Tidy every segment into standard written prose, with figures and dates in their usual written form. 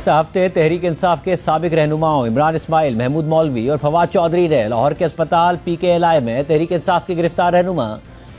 गुज़िश्ता हफ्ते तहरीक इंसाफ के साबिक रहनुमाओं इमरान इस्माइल, महमूद मौलवी और फवाद चौधरी ने लाहौर के अस्पताल PKLI में तहरीक इंसाफ के गिरफ्तार रहनुमा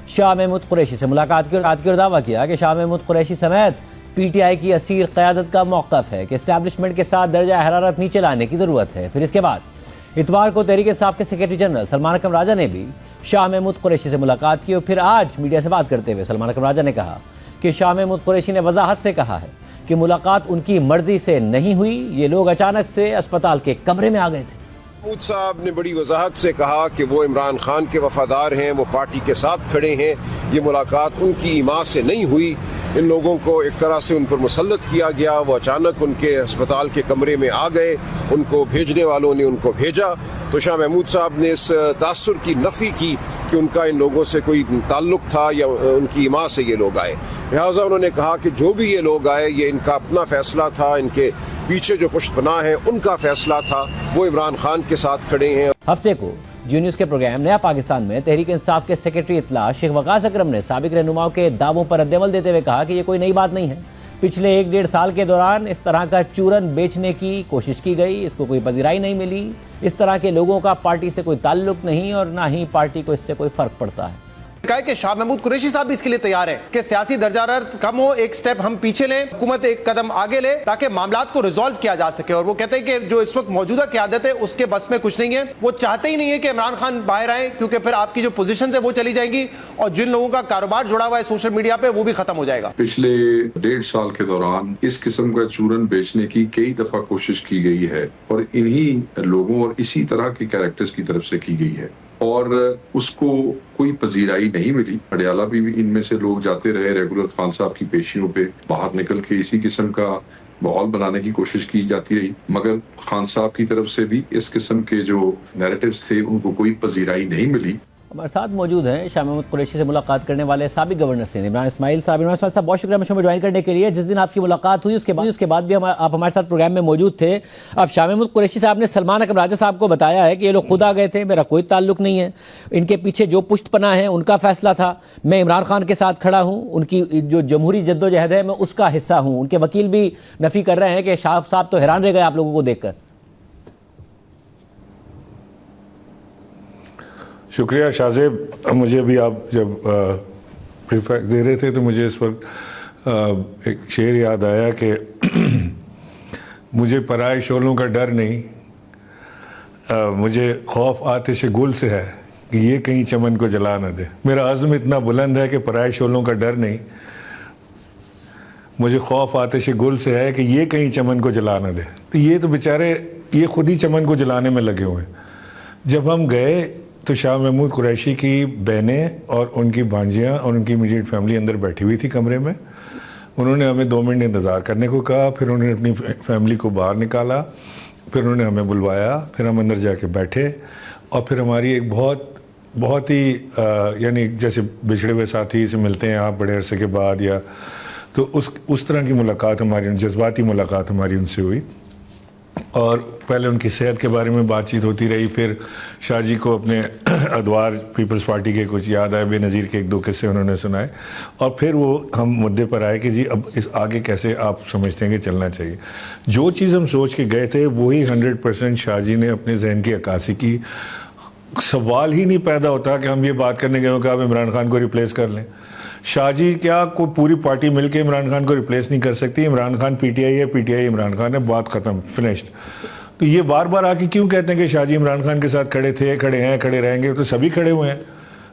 शाह महमूद कुरैशी से मुलाकात की और दावा किया कि शाह महमूद कुरैशी समेत PTI की असीर क़यादत का मौक़िफ़ है कि इस्टेब्लिशमेंट के साथ दर्जा हरारत नीचे लाने की ज़रूरत है। फिर इसके बाद इतवार को तहरीक इंसाफ के सेक्रेटरी जनरल सलमान अकरम राजा ने भी शाह महमूद कुरैशी से मुलाकात की और फिर आज मीडिया से बात करते हुए सलमान अकरम राजा ने कहा कि शाह महमूद कुरैशी ने वजाहत से कहा है कि मुलाकात उनकी मर्जी से नहीं हुई, ये लोग अचानक से अस्पताल के कमरे में आ गए थे। महमूद साहब ने बड़ी वजाहत से कहा कि वो इमरान खान के वफादार हैं, वो पार्टी के साथ खड़े हैं। ये मुलाकात उनकी ईमा से नहीं हुई, इन लोगों को एक तरह से उन पर मुसल्लत किया गया। वो अचानक उनके अस्पताल के कमरे में आ गए, उनको भेजने वालों ने उनको भेजा। तो शाह महमूद साहब ने इस तासुर की नफ़ी की कि उनका इन लोगों से कोई ताल्लुक था या उनकी ईमा से ये लोग आए। लिहाजा उन्होंने कहा कि जो भी ये लोग आए ये इनका अपना फैसला था, इनके पीछे जो पुश्तपनाह है उनका फैसला था, वो इमरान खान के साथ खड़े हैं। हफ्ते को जी न्यूज़ के प्रोग्राम नया पाकिस्तान में तहरीक इंसाफ के सेक्रेटरी इत्तला शेख वकास अकरम ने साबिक रहनुमाओं के दावों पर रद्दअमल देते हुए कहा कि ये कोई नई बात नहीं है। पिछले 1-1.5 साल के दौरान इस तरह का चूरन बेचने की कोशिश की गई, इसको कोई पजीराई नहीं मिली। इस तरह के लोगों का पार्टी से कोई ताल्लुक नहीं और ना ही पार्टी को इससे कोई फर्क पड़ता है। कहा कि शाह महमूद कुरैशी साहब भी इसके लिए तैयार है कि सियासी दर्जा कम हो, एक स्टेप हम पीछे लें, हुकूमत एक कदम आगे ले ताकि मामलात को रिजॉल्व किया जा सके। और वो कहते हैं कि जो इस वक्त मौजूदा क़यादत है उसके बस में कुछ नहीं है। वो चाहते ही नहीं है कि इमरान खान बाहर आए, क्योंकि फिर आपकी जो पोजीशन है वो चली जाएगी और जिन लोगों का कारोबार जुड़ा हुआ है सोशल मीडिया पे वो भी खत्म हो जाएगा। पिछले 1.5 साल के दौरान इस किस्म का चूरन बेचने की कई दफा कोशिश की गई है और इन्हीं लोगों और इसी तरह के कैरेक्टर्स की तरफ से की गई है और उसको कोई पजीराई नहीं मिली। अडयाला भी इनमें से लोग जाते रहे रेगुलर खान साहब की पेशियों पे, बाहर निकल के इसी किस्म का माहौल बनाने की कोशिश की जाती रही, मगर खान साहब की तरफ से भी इस किस्म के जो नैरेटिव्स थे उनको कोई पजीराई नहीं मिली। हमारे साथ मौजूद हैं शाह महमूद कुरैशी से मुलाकात करने वाले साबिक गवर्नर सिंध इमरान इस्माइल साहब। इमरान इस्माइल साहब बहुत शुक्रिया शो में ज्वाइन करने के लिए। जिस दिन आपकी मुलाकात हुई उसके बाद भी आप हमारे साथ प्रोग्राम में मौजूद थे। अब शाह महमूद कुरैशी साहब ने सलमान अकरम राजा साहब को बताया है कि ये लोग खुद आ गए थे, मेरा कोई ताल्लुक नहीं है, इनके पीछे जो पुष्टपना है उनका फैसला था, मैं इमरान खान के साथ खड़ा हूँ, उनकी जो जमहूरी जद्दोजहद है मैं उसका हिस्सा हूँ। उनके वकील भी नफ़ी कर रहे हैं कि शाह साहब तो हैरान रह गए आप लोगों को देखकर। शुक्रिया शाहजेब, मुझे भी आप जब प्रीफैक्स दे रहे थे तो मुझे इस वक्त एक शेर याद आया कि मुझे पराए शोलों का डर नहीं, मुझे खौफ आतिश गुल से है कि ये कहीं चमन को जला न दे। मेरा अज़्म इतना बुलंद है कि पराए शोलों का डर नहीं, मुझे खौफ आतिश गुल से है कि ये कहीं चमन को जला न दे। तो ये तो बेचारे ये खुद ही चमन को जलाने में लगे हुए हैं। जब हम गए तो शाह महमूद कुरैशी की बहनें और उनकी भांजियाँ और उनकी इमीडिएट फैमिली अंदर बैठी हुई थी कमरे में। उन्होंने हमें 2 मिनट इंतज़ार करने को कहा, फिर उन्होंने अपनी फैमिली को बाहर निकाला, फिर उन्होंने हमें बुलवाया, फिर हम अंदर जाके बैठे और फिर हमारी एक बहुत ही यानी जैसे बिछड़े हुए साथी से मिलते हैं आप बड़े अरसे के बाद, या तो उस तरह की मुलाकात हमारी, जज्बाती मुलाकात हमारी उनसे हुई। और पहले उनकी सेहत के बारे में बातचीत होती रही, फिर शाह जी को अपने अदवार पीपल्स पार्टी के कुछ याद आए, बेनज़ीर के 1-2 किस्से उन्होंने सुनाए और फिर वो हम मुद्दे पर आए कि जी अब इस आगे कैसे आप समझते हैं कि चलना चाहिए। जो चीज़ हम सोच के गए थे वही 100% शाह जी ने अपने जहन की अक्कासी की। सवाल ही नहीं पैदा होता कि हम ये बात करने गए कि आप इमरान खान को रिप्लेस कर लें। शाह जी क्या कोई पूरी पार्टी मिलकर इमरान खान को रिप्लेस नहीं कर सकती? इमरान खान PTI है, PTI इमरान खान है, बात ख़त्म, फिनिश्ड। तो ये बार बार आके क्यों कहते हैं कि शाह जी इमरान खान के साथ खड़े थे, खड़े हैं, खड़े रहेंगे? तो सभी खड़े हुए हैं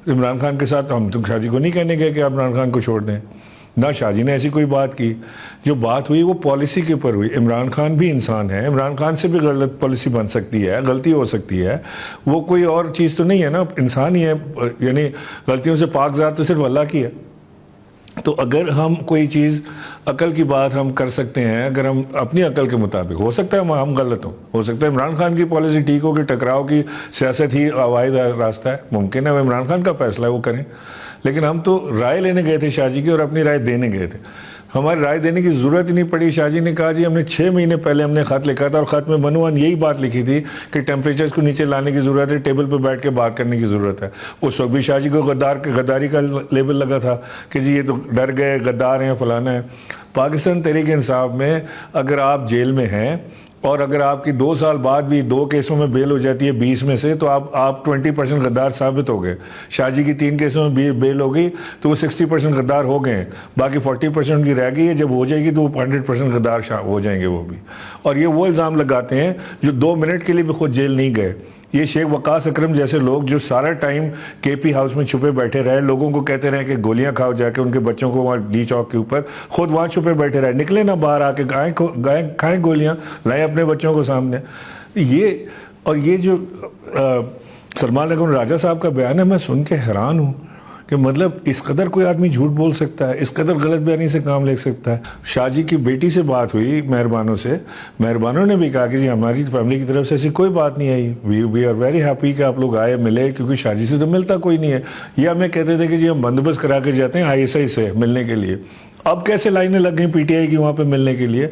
इमरान खान के साथ। हम तो शाह जी को नहीं कहने गए कि आप इमरान खान को छोड़ दें, ना शाह जी ने ऐसी कोई बात की। जो बात हुई वो पॉलिसी के ऊपर हुई। इमरान खान भी इंसान है, इमरान खान से भी गलत पॉलिसी बन सकती है, गलती हो सकती है, वो कोई और चीज़ तो नहीं है ना, इंसान ही है। यानी गलतियों से पाकज़ात तो सिर्फ अल्लाह की है। तो अगर हम कोई चीज़ अकल की बात हम कर सकते हैं, अगर हम अपनी अकल के मुताबिक, हो सकता है हम गलत हो सकता है इमरान खान की पॉलिसी ठीक हो कि टकराव की सियासत ही वाहिद रास्ता है, मुमकिन है वो इमरान खान का फैसला है वो करें। लेकिन हम तो राय लेने गए थे शाह जी की और अपनी राय देने गए थे। हमारी राय देने की जरूरत ही नहीं पड़ी। शाहजी ने कहा जी हमने 6 महीने पहले हमने खत लिखा था और खत में मनोवन यही बात लिखी थी कि टेम्परेचर्स को नीचे लाने की जरूरत है, टेबल पर बैठ के बात करने की जरूरत है। उस वक्त भी शाहजी को गद्दारी का लेबल लगा था कि जी ये तो डर गए, गद्दार हैं, फलाना है। पाकिस्तान तहरीक इंसाफ में अगर आप जेल में हैं और अगर आपकी 2 साल बाद भी 2 केसों में बेल हो जाती है 20 में से, तो आप 20% गद्दार साबित हो गए। शाहजी की 3 केसों में बेल हो गई तो वो 60% गद्दार हो गए हैं, बाकी 40% उनकी रह गई है। जब हो जाएगी तो वो 100% गद्दार हो जाएंगे वो भी। और ये वो इल्ज़ाम लगाते हैं जो 2 मिनट के लिए भी खुद जेल नहीं गए। ये शेख वकास अकरम जैसे लोग जो सारा टाइम केपी हाउस में छुपे बैठे रहे, लोगों को कहते रहे कि गोलियां खाओ जाके, उनके बच्चों को वहाँ डी चौक के ऊपर, खुद वहाँ छुपे बैठे रहे, निकले ना बाहर आके गाय खाएं गोलियां, लाएं अपने बच्चों को सामने। ये जो सलमान अकबर राजा साहब का बयान है, मैं सुन के हैरान हूँ कि मतलब इस कदर कोई आदमी झूठ बोल सकता है, इस कदर गलत बयानी से काम ले सकता है। शाहजी की बेटी से बात हुई मेहरबानों से, मेहरबानों ने भी कहा कि जी हमारी फैमिली की तरफ से ऐसी कोई बात नहीं आई, वी आर वेरी हैप्पी कि आप लोग आए, मिले, क्योंकि शाहजी से तो मिलता कोई नहीं है। ये हमें कहते थे कि जी हम बंदोबस्त करा के जाते हैं ISI से मिलने के लिए। अब कैसे लाइनें लग गई PTI की वहाँ पे मिलने के लिए?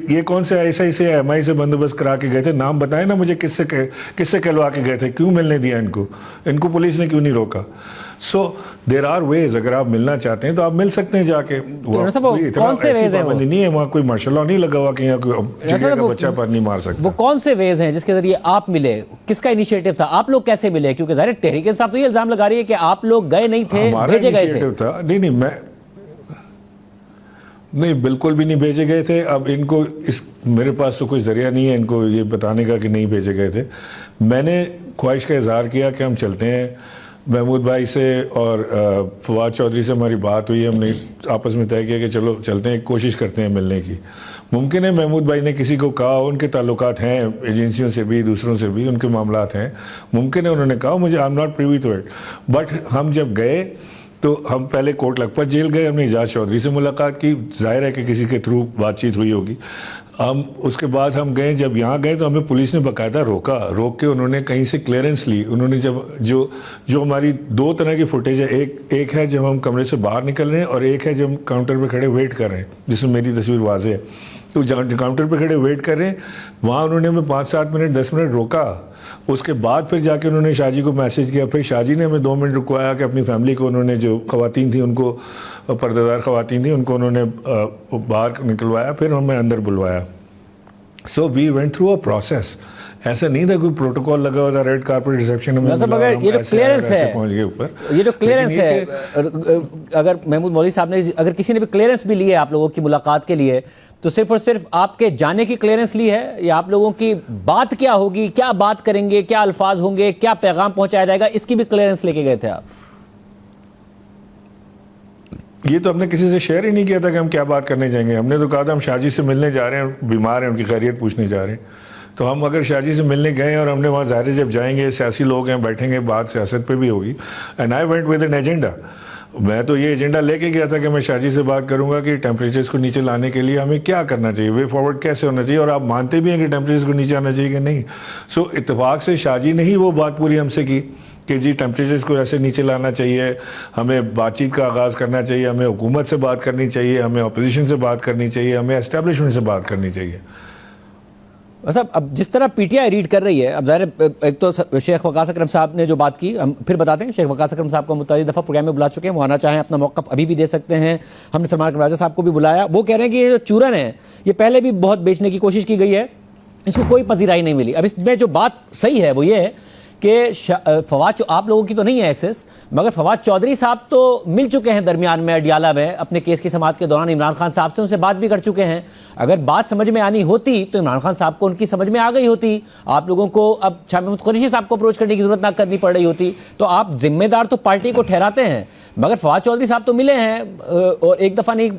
ये कौन से ISI से MI से बंदोबस्त करा के गए थे? नाम बताएं ना मुझे, किससे कहलवा के गए थे, क्यों मिलने दिया इनको पुलिस ने क्यों नहीं रोका? सो देर आर वेज, अगर आप मिलना चाहते हैं तो आप मिल सकते हैं जाके। कौन से वेज है? नहीं है वहाँ, कोई मार्शल लॉ नहीं लगा हुआ कि यहाँ कोई जगह का बच्चा पर नहीं मार सकता। वो कौन से वेज हैं जिसके जरिए आप मिले? किसका इनिशिएटिव था? आप लोग कैसे मिले? क्योंकि ज़ाहिर तहरीक इंसाफ तो ये इल्जाम लगा रही है कि आप लोग गए नहीं थे, भेजे गए थे। नहीं, बिल्कुल भी नहीं भेजे गए थे। अब इनको मेरे पास तो कोई जरिया नहीं है इनको ये बताने का कि नहीं भेजे गए थे। मैंने ख्वाहिश का इजहार किया कि हम चलते हैं। महमूद भाई से और फवाद चौधरी से हमारी बात हुई, हमने आपस में तय किया कि चलो चलते हैं, कोशिश करते हैं मिलने की। मुमकिन है महमूद भाई ने किसी को कहा, उनके ताल्लुकात हैं एजेंसियों से भी, दूसरों से भी उनके मामलात हैं, मुमकिन है उन्होंने कहा, मुझे I am not privy to it. But हम जब गए तो हम पहले कोट लखपत जेल गए, हमने एजाज चौधरी से मुलाकात की, जाहिर है कि किसी के थ्रू बातचीत हुई होगी। उसके बाद हम गए, जब यहाँ गए तो हमें पुलिस ने बाकायदा रोक के उन्होंने कहीं से क्लियरेंस ली। उन्होंने जब जो हमारी 2 तरह की फुटेज है, एक है जब हम कमरे से बाहर निकल रहे हैं और एक है जब हम काउंटर पर खड़े वेट कर रहे हैं, जिसमें मेरी तस्वीर वाज़ेह है। तो जहाँ काउंटर पर खड़े वेट कर रहे हैं वहाँ उन्होंने हमें 5-7 मिनट 10 मिनट रोका। उसके बाद फिर जाके उन्होंने शाहजी को मैसेज किया, फिर शाहजी ने हमें 2 मिनट रुकवाया कि अपनी फैमिली को, उन्होंने जो ख़वातीन थी उनको, पर्देदार ख़वातीन थी उनको उन्होंने बाहर निकलवाया, फिर हमें अंदर बुलवाया। So we went through a process. ऐसा नहीं था कोई प्रोटोकॉल लगा हुआ था, रेड कारपेट रिसेप्शन में ये जो क्लियरेंस है, पहुंच गए ऊपर, ये जो क्लियरेंस है, अगर महमूद मौलवी साहब ने, अगर किसी ने भी क्लियरेंस भी ली है आप लोगों की मुलाकात के लिए, तो सिर्फ और सिर्फ आपके जाने की क्लियरेंस ली है, या आप लोगों की बात क्या होगी, क्या बात करेंगे, क्या अल्फाज होंगे, क्या पैगाम पहुंचाया जाएगा, इसकी भी क्लियरेंस लेके गए थे आप? ये तो हमने किसी से शेयर ही नहीं किया था कि हम क्या बात करने जाएंगे। हमने तो कहा था हम शाहजी से मिलने जा रहे हैं, बीमार हैं, उनकी खैरियत पूछने जा रहे हैं। तो हम अगर शाहजी से मिलने गए और हमने वहाँ, ज़ाहिर जब जाएंगे सियासी लोग हैं, बैठेंगे, बात सियासत पे भी होगी। And I went with an agenda. मैं तो ये एजेंडा लेके गया था कि मैं शाहजी से बात करूंगा कि टेम्परेचर्स को नीचे लाने के लिए हमें क्या करना चाहिए, वे फॉरवर्ड कैसे होना चाहिए, और आप मानते भी हैं कि टेम्परेचर्स को नीचे आना चाहिए कि नहीं। सो इत्तेफाक से शाहजी ने ही वो बात पूरी हमसे की कि जी टेम्परेचर्स को ऐसे नीचे लाना चाहिए, हमें बातचीत का आगाज़ करना चाहिए, हमें हुकूमत से बात करनी चाहिए, हमें अपोजिशन से बात करनी चाहिए, हमें एस्टेब्लिशमेंट से बात करनी चाहिए। मतलब अब जिस तरह PTI रीड कर रही है, अब ज़ाहिर एक तो शेख वकास अकरम साहब ने जो बात की, हम फिर बताते हैं, शेख वकास अकरम साहब को मुतअद्दिद दफ़ा प्रोग्राम में बुला चुके हैं, वो आना चाहें अपना मौक़िफ़ अभी भी दे सकते हैं। हमने सलमान अकबर राजा साहब को भी बुलाया, वो कह रहे हैं कि ये जो चूरन है ये पहले भी बहुत बेचने की कोशिश की गई है, इसको कोई पजीराई नहीं मिली। अब इसमें जो बात सही है वो ये है कि फवाद, आप लोगों की तो नहीं है एक्सेस, मगर फवाद चौधरी साहब तो मिल चुके हैं दरमियान में अडियाला में अपने केस की समाअत के दौरान इमरान खान साहब से, उनसे बात भी कर चुके हैं। अगर बात समझ में आनी होती तो इमरान खान साहब को उनकी समझ में आ गई होती, आप लोगों को अब शाह महमूद कुरैशी साहब को अप्रोच करने की जरूरत ना करनी पड़ रही होती। तो आप जिम्मेदार तो पार्टी को ठहराते हैं, मगर फवाद चौधरी साहब तो मिले हैं, और एक दफ़ा नहीं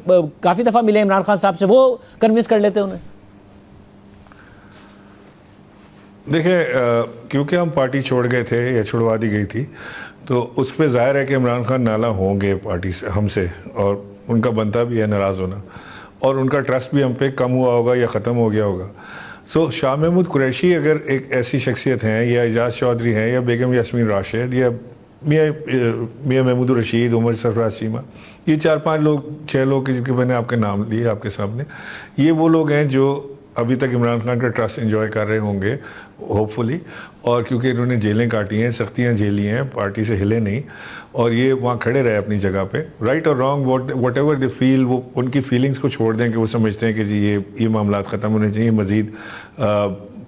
काफ़ी दफ़ा मिले इमरान खान साहब से, वो कन्विंस कर लेते उन्हें। देखिए, क्योंकि हम पार्टी छोड़ गए थे या छुड़वा दी गई थी, तो उस पर ज़ाहिर है कि इमरान खान नाला होंगे पार्टी से, हमसे, और उनका बनता भी है नाराज़ होना, और उनका ट्रस्ट भी हम पे कम हुआ होगा या ख़त्म हो गया होगा। सो शाह महमूद कुरैशी अगर एक ऐसी शख्सियत हैं, या एजाज चौधरी हैं, या बेगम यास्मीन राशिद, या मियाँ महमूद रशीद, उमर सरफराज चीमा, ये 4-5 लोग 6 लोग जिनके मैंने आपके नाम लिए आपके सामने, ये वो लोग हैं जो अभी तक इमरान खान का ट्रस्ट एंजॉय कर रहे होंगे होपफुली, और क्योंकि इन्होंने जेलें काटी हैं, सख्तियाँ झेली हैं, पार्टी से हिले नहीं, और ये वहाँ खड़े रहे अपनी जगह पे। राइट और wrong what ever they feel, वो उनकी फीलिंग्स को छोड़ दें कि वो समझते हैं कि जी ये मामला ख़त्म होने चाहिए, मज़ीद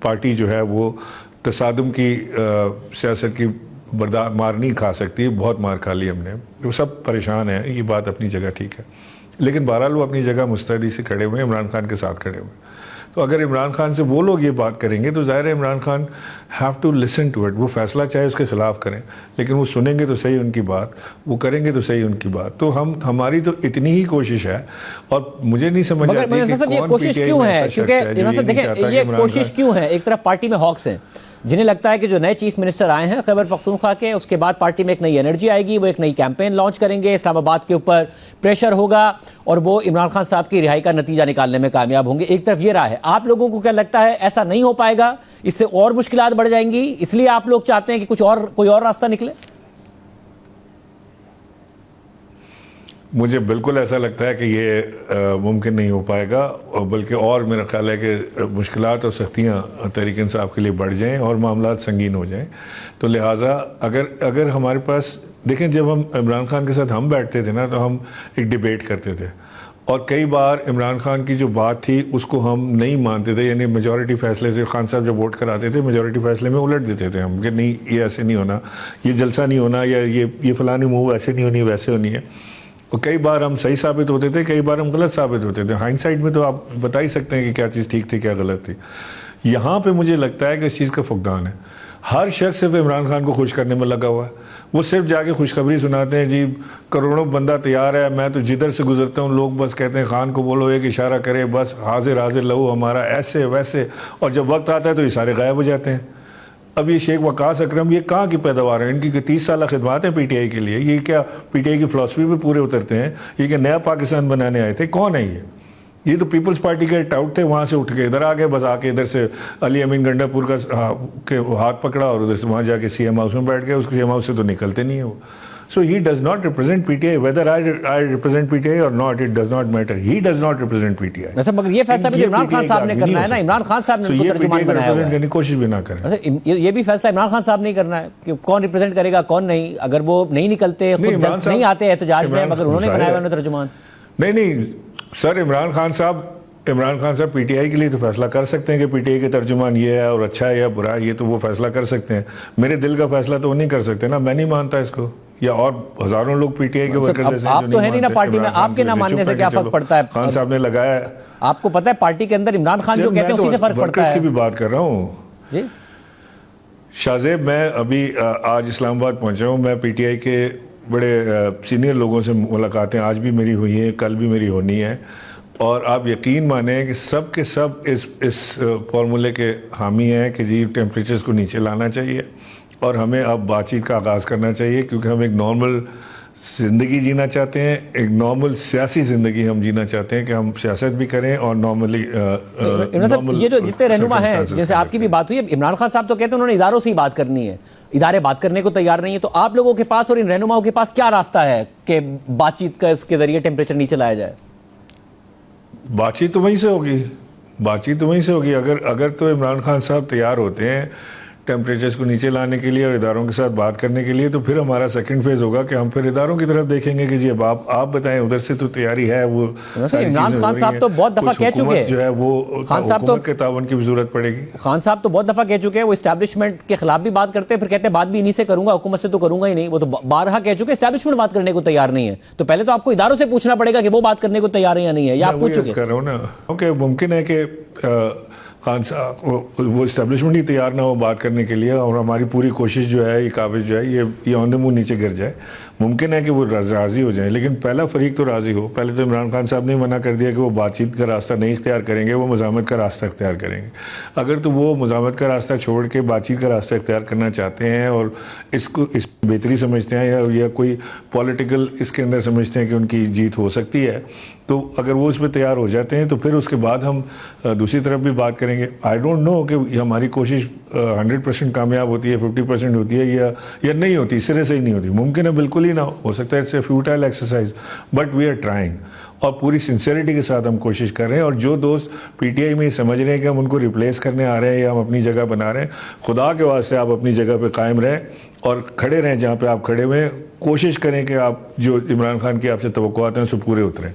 पार्टी जो है वो तसादुम की सियासत की मार नहीं खा सकती, बहुत मार खा ली हमने, वो सब परेशान हैं, ये बात अपनी जगह ठीक है। लेकिन बहरहाल वो अपनी जगह मुस्तैदी से खड़े हुए हैं, इमरान खान के साथ खड़े हुए हैं। तो अगर इमरान खान से वो लोग ये बात करेंगे तो ज़ाहिर है Imran Khan have to listen to it, वो फैसला चाहे उसके खिलाफ करें, लेकिन वो सुनेंगे तो सही उनकी बात, वो करेंगे तो सही उनकी बात। तो हमारी तो इतनी ही कोशिश है, और मुझे नहीं समझ आती कि कौन ये कोशिश क्यों है, क्योंकि देखें ये कोशिश क्यों है। एक तरफ पार्टी में हॉक्स हैं जिन्हें लगता है कि जो नए चीफ मिनिस्टर आए हैं खैबर पख्तूनख्वा के, उसके बाद पार्टी में एक नई एनर्जी आएगी, वो एक नई कैंपेन लॉन्च करेंगे, इस्लामाबाद के ऊपर प्रेशर होगा और वो इमरान खान साहब की रिहाई का नतीजा निकालने में कामयाब होंगे। एक तरफ ये रहा है। आप लोगों को क्या लगता है ऐसा नहीं हो पाएगा, इससे और मुश्किलात बढ़ जाएंगी, इसलिए आप लोग चाहते हैं कि कोई और रास्ता निकले? मुझे बिल्कुल ऐसा लगता है कि ये मुमकिन नहीं हो पाएगा, और बल्कि और मेरा ख्याल है कि मुश्किलात और सख्तियाँ तहरीक इंसाफ के लिए बढ़ जाएं और मामलात संगीन हो जाएं। तो लिहाजा अगर हमारे पास, देखें जब हम इमरान खान के साथ हम बैठते थे ना, तो हम एक डिबेट करते थे, और कई बार इमरान खान की जो बात थी उसको हम नहीं मानते थे, यानी मेजॉरिटी फैसले से खान साहब जब वोट कराते थे मेजॉरिटी फैसले में उलट देते थे हम कि नहीं ये ऐसे नहीं होना, ये जलसा नहीं होना, या ये फलानी मूव ऐसे नहीं होनी वैसे होनी है। और कई बार हम सही साबित होते थे, कई बार हम गलत साबित होते थे। हाइंडसाइट में तो आप बता ही सकते हैं कि क्या चीज़ ठीक थी क्या गलत थी। यहाँ पे मुझे लगता है कि इस चीज़ का फुकदान है। हर शख्स सिर्फ इमरान खान को खुश करने में लगा हुआ है। वो सिर्फ जाके खुशखबरी सुनाते हैं, जी करोड़ों बंदा तैयार है, मैं तो जिधर से गुजरता हूँ लोग बस कहते हैं खान को बोलो एक इशारा करे, बस हाजिर हाजिर लहू हमारा, ऐसे वैसे, और जब वक्त आता है तो ये सारे गायब हो जाते हैं। अब ये शेख वकास अकरम ये कहाँ की पैदावार है? इनकी 30 साल खिदमत है पीटीआई के लिए। ये क्या पीटीआई की फ़िलासफ़ी पे पूरे उतरते हैं? ये क्या नया पाकिस्तान बनाने आए थे? कौन है ये तो पीपल्स पार्टी के टाउट थे, वहाँ से उठ के इधर आ गए, बस आके इधर से अली अमीन गंडापुर के हाथ पकड़ा और उधर से वहाँ जाके सीएम हाउस में बैठ गए। उसके सीएम हाउस से तो निकलते नहीं है वो। So he does not represent PTI. Whether I represent PTI or not, it does not matter. He does not represent PTI. अच्छा, मगर ये फैसला भी इमरान खान साहब ने करना है ना। इमरान खान साहब ने उनको तर्जुमान बनाया हुआ है। कोशिश भी ना करें। अच्छा, ये भी फैसला इमरान खान साहब ने करना है कि कौन रिप्रेजेंट करेगा कौन नहीं। अगर वो नहीं निकलते, खुद नहीं आते एहतजाज में, मगर उन्होंने बनाया हुआ तर्जुमान। नहीं सर, इमरान खान साहब पीटीआई के लिए तो फैसला कर सकते हैं कि पीटीआई के तर्जुमान ये है और अच्छा है या बुरा है, ये तो वो फैसला कर सकते हैं। मेरे दिल का फैसला तो वो नहीं कर सकते ना, मैं नहीं मानता इसको, या और हजारों लोग पीटीआई के वर्कर्स जैसे आप तो है नहीं ना पार्टी में, आपके ना मानने से क्या फर्क पड़ता है? खान साहब ने लगाया, आपको पता है पार्टी के अंदर इमरान खान जो कहते हैं उसी से फर्क पड़ता है। की भी बात कर रहा हूँ शाहजेब। मैं अभी आज इस्लामाबाद पहुंचा हूँ। मैं पीटीआई के बड़े सीनियर लोगों से मुलाकातें आज भी मेरी हुई हैं, कल भी मेरी होनी है, और आप यकीन माने कि सब के सब इस फार्मूले के हामी हैं कि जी टेम्परेचर्स को नीचे लाना चाहिए और हमें अब बातचीत का आगाज़ करना चाहिए, क्योंकि हम एक नॉर्मल ज़िंदगी जीना चाहते हैं, एक नॉर्मल सियासी ज़िंदगी हम जीना चाहते हैं कि हम सियासत भी करें और नॉर्मली ये जो जितने रहनुमा हैं, जैसे आपकी भी बात हुई है, इमरान खान साहब तो कहते हैं उन्होंने इदारों से ही बात करनी है, इदारे बात करने को तैयार नहीं है। तो आप लोगों के पास और इन रहनुमाओं के पास क्या रास्ता है कि बातचीत का इसके जरिए टेम्परेचर नीचे लाया जाए? बातचीत तो वहीं से होगी। अगर तो इमरान खान साहब तैयार होते हैं टेम्परेचर्स को नीचे लाने के लिए और इदारों के साथ बात करने के लिए, तो फिर हमारा सेकंड फेज होगा कि हम फिर इदारों की तरफ देखेंगे कि जी अब आप बताएं, उधर से तो तैयारी है। वो इमरान खान साहब तो बहुत दफा कह चुके हैं, जो है वो खान साहब तो के ताउन की भी जरूरत पड़ेगी। खान साहब तो बहुत दफा कह चुके हैं वो इस्टेब्लिशमेंट के खिलाफ भी बात करते हैं, फिर कहते हैं बात भी इन्हीं से करूंगा, हुकूमत से तो करूंगा ही नहीं। वो तो बारहा कह चुके इस्टेब्लिशमेंट बात करने को तैयार नहीं है। तो पहले तो आपको इदारों से पूछना पड़ेगा कि वो बात करने को तैयार है या नहीं है, या आप पूछ चुके? कर रहा हूँ ना, क्योंकि मुमकिन है कि खान साहब वो इस्टेब्लिशमेंट ही तैयार ना हो बात करने के लिए, और हमारी पूरी कोशिश जो है, ये काबिज जो है, ये ऑन द मूव नीचे गिर जाए। मुमकिन है कि वो राजी हो जाए, लेकिन पहला फरीक तो राजी हो। पहले तो इमरान खान साहब ने मना कर दिया कि वो बातचीत का रास्ता नहीं इख्तियार करेंगे, वो मुज़ाहमत का रास्ता इख्तियार करेंगे। अगर तो वो मुज़ाहमत का रास्ता छोड़ के बातचीत का रास्ता इख्तियार करना चाहते हैं और इसको इस बेहतरी समझते हैं या कोई पॉलिटिकल इसके अंदर समझते हैं कि उनकी जीत हो सकती है, तो अगर वो उस पर तैयार हो जाते हैं तो फिर उसके बाद हम दूसरी तरफ भी बात करेंगे। आई डोंट नो कि हमारी कोशिश 100% कामयाब होती है, 50% होती है या नहीं होती, सिरे से ही नहीं होती। मुमकिन है बिल्कुल ही ना हो सकता है, it's a futile exercise, but we are trying और पूरी सिंसेरिटी के साथ हम कोशिश कर रहे हैं। और जो दोस्त पीटीआई में समझ रहे हैं कि हम उनको रिप्लेस करने आ रहे हैं या हम अपनी जगह बना रहे हैं, खुदा के वास्ते आप अपनी जगह पे कायम रहें और खड़े रहें जहाँ पे आप खड़े हुए हैं। कोशिश करें कि आप जो इमरान खान की आपसे तवक्कुआत हैं उससे पूरे उतरें।